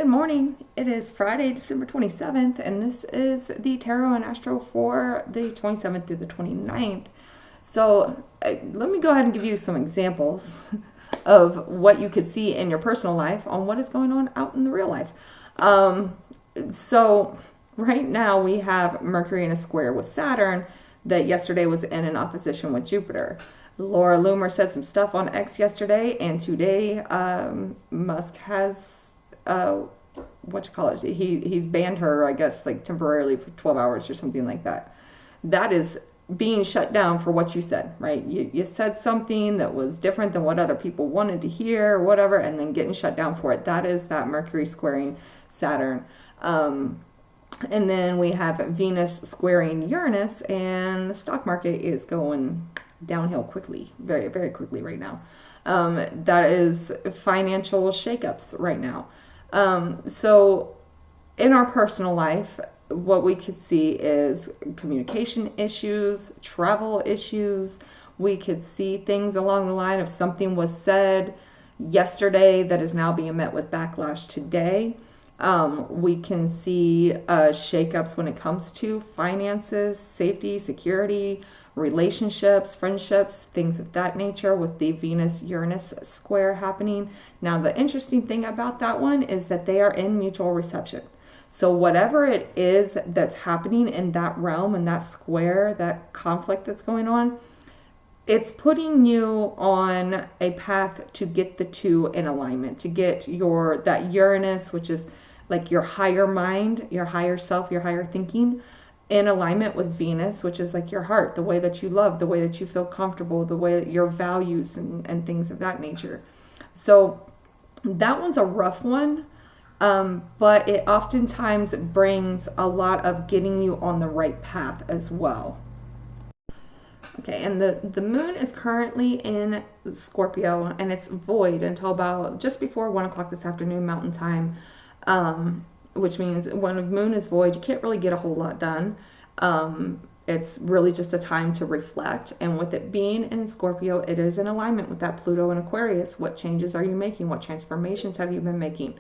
Good morning. It is Friday, December 27th, and this is the Tarot and Astro for the 27th through the 29th. So let me go ahead and give you some examples of what you could see in your personal life on what is going on out in the real life. So right now we have Mercury in a square with Saturn that yesterday was in an opposition with Jupiter. Laura Loomer said some stuff on X yesterday, and today Musk has he's banned her, I guess, like temporarily for 12 hours or something like that. That is being shut down for what you said, right? You said something that was different than what other people wanted to hear or whatever, and then getting shut down for it. That is that Mercury squaring Saturn. And then we have Venus squaring Uranus, and the stock market is going downhill quickly, very, very quickly right now. That is financial shakeups right now. So in our personal life, what we could see is communication issues, travel issues. We could see things along the line of something was said yesterday that is now being met with backlash today. We can see shakeups when it comes to finances, safety, security, relationships, friendships, things of that nature with the Venus-Uranus square happening. Now, the interesting thing about that one is that they are in mutual reception. So whatever it is that's happening in that realm and that square, that conflict that's going on, it's putting you on a path to get the two in alignment, to get that Uranus, which is like your higher mind, your higher self, your higher thinking, in alignment with Venus, which is like your heart, the way that you love, the way that you feel comfortable, the way that your values and things of that nature. So that one's a rough one, but it oftentimes brings a lot of getting you on the right path as well. Okay, and the moon is currently in Scorpio, and it's void until about just before 1 o'clock this afternoon Mountain Time. Which means when a moon is void, you can't really get a whole lot done. It's really just a time to reflect. And with it being in Scorpio, it is in alignment with that Pluto and Aquarius. What changes are you making? What transformations have you been making?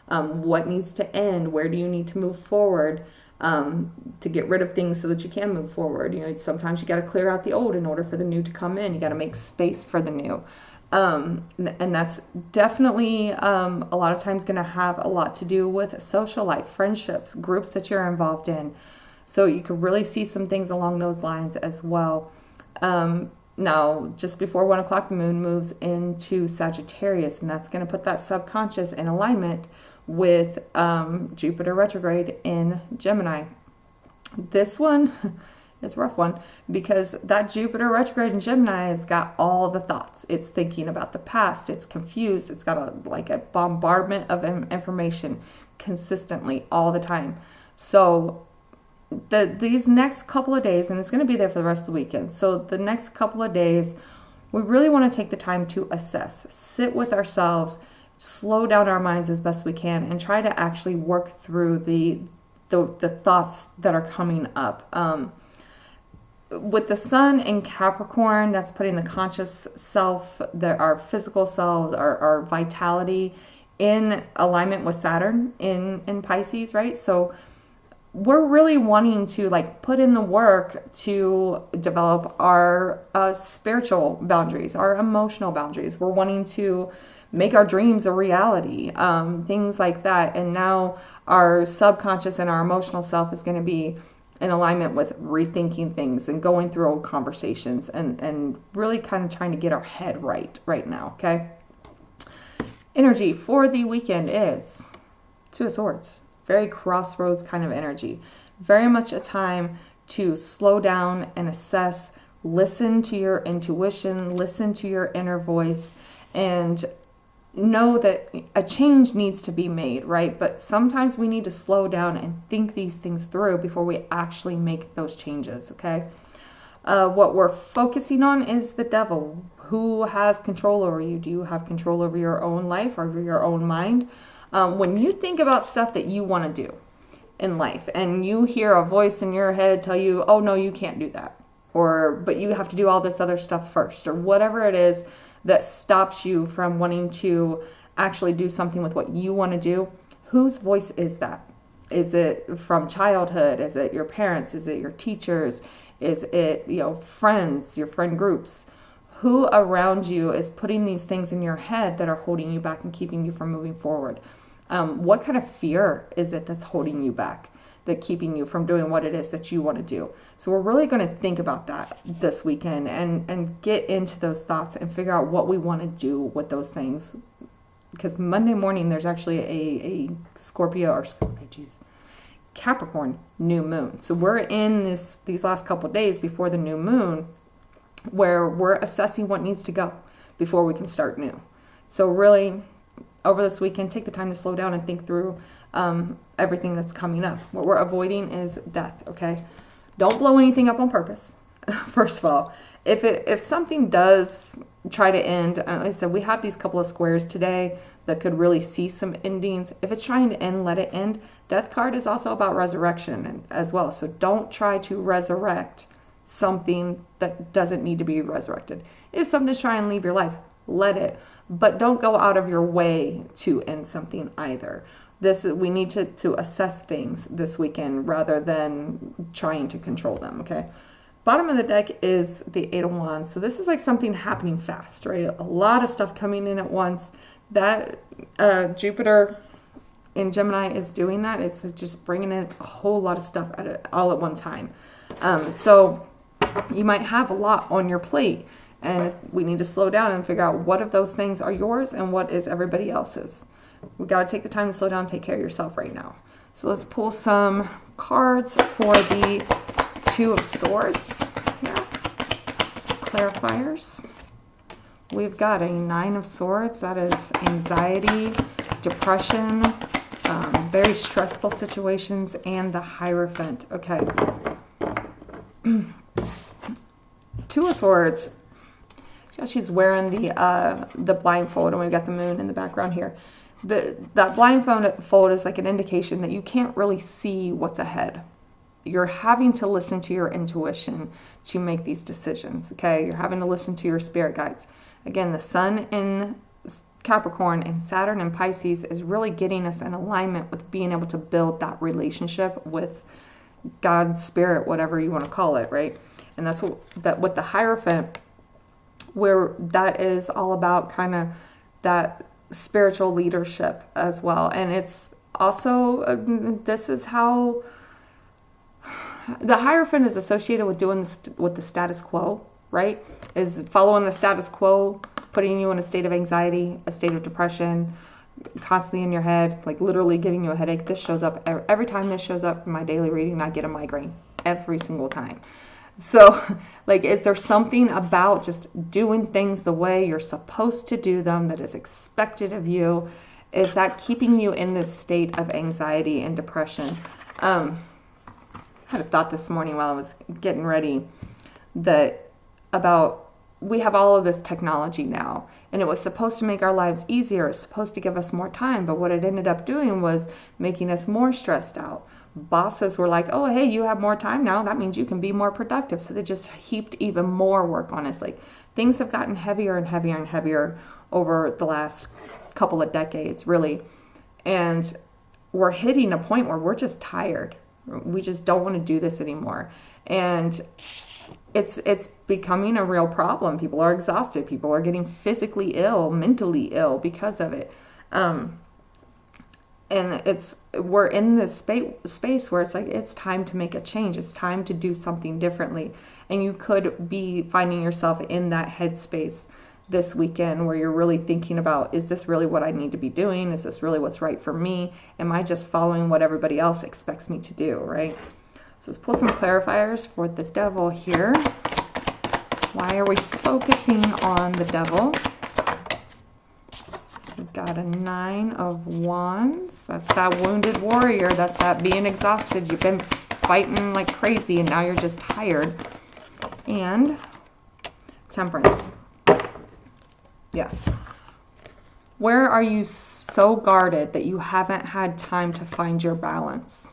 What needs to end? Where do you need to move forward to get rid of things so that you can move forward? You know, sometimes you got to clear out the old in order for the new to come in. You got to make space for the new. And that's definitely a lot of times going to have a lot to do with social life, friendships, groups that you're involved in. So you could really see some things along those lines as well. Now, just before 1 o'clock, the moon moves into Sagittarius, and that's going to put that subconscious in alignment with Jupiter retrograde in Gemini. This one is a rough one because that Jupiter retrograde in Gemini has got all the thoughts. It's thinking about the past. It's confused. It's got a bombardment of information consistently all the time. So these next couple of days, and it's going to be there for the rest of the weekend. So the next couple of days, we really want to take the time to assess, sit with ourselves, slow down our minds as best we can, and try to actually work through the thoughts that are coming up. With the sun in Capricorn, that's putting the conscious self, our physical selves, our vitality in alignment with Saturn in Pisces, right? So we're really wanting to put in the work to develop our spiritual boundaries, our emotional boundaries. We're wanting to make our dreams a reality, things like that. And now our subconscious and our emotional self is going to be in alignment with rethinking things and going through old conversations and really kind of trying to get our head right now, okay? Energy for the weekend is Two of Swords. Very crossroads kind of energy. Very much a time to slow down and assess, listen to your intuition, listen to your inner voice, and know that a change needs to be made, right? But sometimes we need to slow down and think these things through before we actually make those changes, okay? What we're focusing on is the devil. Who has control over you? Do you have control over your own life, over your own mind? When you think about stuff that you want to do in life and you hear a voice in your head tell you, oh no, you can't do that. But you have to do all this other stuff first, or whatever it is that stops you from wanting to actually do something with what you want to do, Whose voice is that? Is it from childhood? Is it your parents? Is it your teachers? Is it, friends, your friend groups? Who around you is putting these things in your head that are holding you back and keeping you from moving forward? What kind of fear is it that's holding you back, that keeping you from doing what it is that you want to do? So we're really going to think about that this weekend and get into those thoughts and figure out what we want to do with those things. Because Monday morning, there's actually a Capricorn new moon. So we're in these last couple of days before the new moon where we're assessing what needs to go before we can start new. So really, over this weekend, take the time to slow down and think through everything that's coming up. What we're avoiding is death, okay? Don't blow anything up on purpose, first of all. If something does try to end, like I said, we have these couple of squares today that could really see some endings. If it's trying to end, let it end. Death card is also about resurrection as well. So don't try to resurrect something that doesn't need to be resurrected. If something's trying to leave your life, let it. But don't go out of your way to end something either. We need to assess things this weekend rather than trying to control them, okay? Bottom of the deck is the Eight of Wands. So this is like something happening fast, right? A lot of stuff coming in at once. That Jupiter in Gemini is doing that. It's just bringing in a whole lot of stuff all at one time. So you might have a lot on your plate, and we need to slow down and figure out what of those things are yours and what is everybody else's. We got to take the time to slow down and take care of yourself right now. So let's pull some cards for the Two of Swords here. Clarifiers. We've got a Nine of Swords. That is anxiety, depression, very stressful situations, and the Hierophant. Okay. Two of Swords. See how she's wearing the blindfold, and we've got the moon in the background here. That blindfold is like an indication that you can't really see what's ahead. You're having to listen to your intuition to make these decisions, okay? You're having to listen to your spirit guides. Again, the sun in Capricorn and Saturn in Pisces is really getting us in alignment with being able to build that relationship with God's spirit, whatever you want to call it, right? And that's what with the Hierophant, where that is all about kind of that spiritual leadership as well. And it's also, this is how the Hierophant is associated with doing with the status quo, right? Is following the status quo, putting you in a state of anxiety, a state of depression, constantly in your head, like literally giving you a headache. This shows up every time this shows up in my daily reading, I get a migraine every single time. So, like, is there something about just doing things the way you're supposed to do them that is expected of you? Is that keeping you in this state of anxiety and depression? I had a thought this morning while I was getting ready about we have all of this technology now, and it was supposed to make our lives easier. It's supposed to give us more time, but what it ended up doing was making us more stressed out. Bosses were like, oh, hey, you have more time now. That means you can be more productive. So they just heaped even more work on us. Like, things have gotten heavier and heavier and heavier over the last couple of decades, really. And we're hitting a point where we're just tired. We just don't want to do this anymore. And it's becoming a real problem. People are exhausted. People are getting physically ill, mentally ill because of it. And we're in this space where it's like, it's time to make a change. It's time to do something differently. And you could be finding yourself in that headspace this weekend where you're really thinking about, is this really what I need to be doing? Is this really what's right for me? Am I just following what everybody else expects me to do, right? So let's pull some clarifiers for the Devil here. Why are we focusing on the Devil? We've got a Nine of Wands. That's that wounded warrior. That's that being exhausted. You've been fighting like crazy and now you're just tired. And Temperance. Yeah. Where are you so guarded that you haven't had time to find your balance?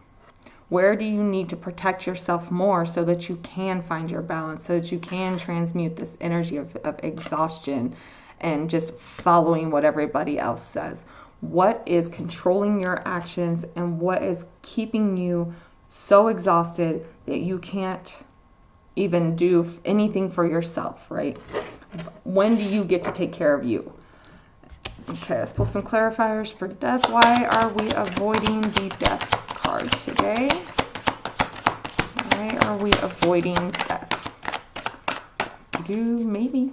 Where do you need to protect yourself more so that you can find your balance, so that you can transmute this energy of exhaustion and just following what everybody else says? What is controlling your actions and what is keeping you so exhausted that you can't even do anything for yourself, right? When do you get to take care of you? Okay, let's pull some clarifiers for death. Why are we avoiding the death card today? Why are we avoiding death? Maybe.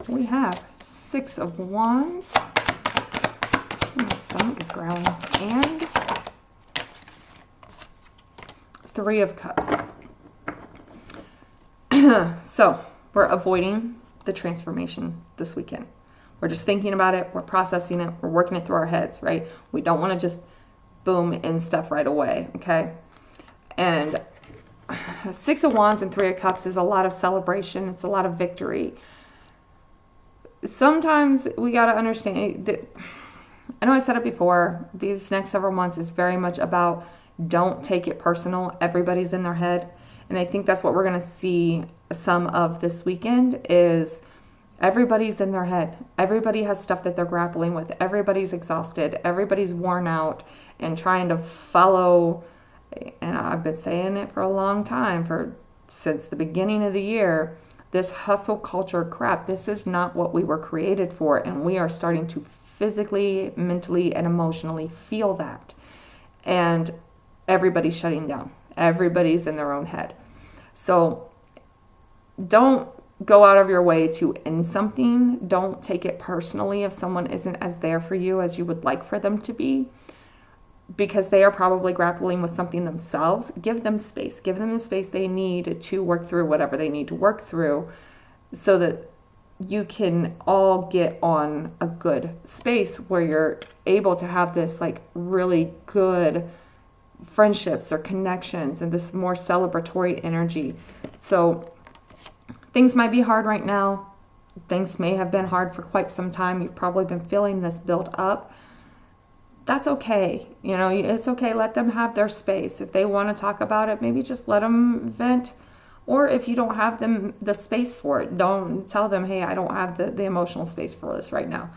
We have 6 of Wands. My stomach is growling. And 3 of Cups. So we're avoiding the transformation this weekend. We're just thinking about it. We're processing it. We're working it through our heads, right? We don't want to just boom in stuff right away, okay? And 6 of Wands and 3 of Cups is a lot of celebration. It's a lot of victory. Sometimes we got to understand that, I know I said it before, these next several months is very much about don't take it personal. Everybody's in their head. And I think that's what we're going to see some of this weekend is everybody's in their head. Everybody has stuff that they're grappling with. Everybody's exhausted. Everybody's worn out and trying to follow. And I've been saying it for a long time, since the beginning of the year, this hustle culture crap. This is not what we were created for. And we are starting to physically, mentally, and emotionally feel that. And everybody's shutting down. Everybody's in their own head. So don't go out of your way to end something. Don't take it personally if someone isn't as there for you as you would like for them to be, because they are probably grappling with something themselves. Give them space. Give them the space they need to work through whatever they need to work through so that you can all get on a good space where you're able to have this like really good friendships or connections and this more celebratory energy. So things might be hard right now. Things may have been hard for quite some time. You've probably been feeling this build up. That's okay. You know, it's okay. Let them have their space. If they want to talk about it, maybe just let them vent. Or if you don't have the space for it, don't tell them, hey, I don't have the emotional space for this right now.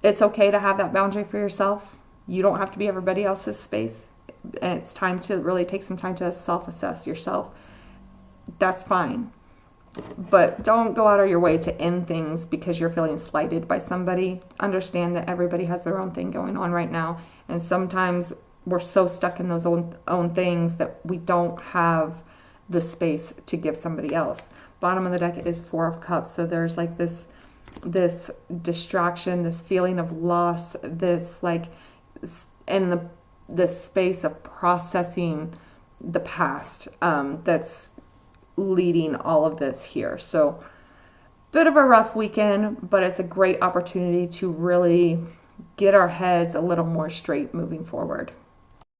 It's okay to have that boundary for yourself. You don't have to be everybody else's space. And it's time to really take some time to self-assess yourself. That's fine. But don't go out of your way to end things because you're feeling slighted by somebody. Understand that everybody has their own thing going on right now. And sometimes we're so stuck in those own things that we don't have the space to give somebody else. Bottom of the deck is 4 of Cups. So there's like this distraction, this feeling of loss, this like in this space of processing the past that's leading all of this here. So bit of a rough weekend, but it's a great opportunity to really get our heads a little more straight moving forward.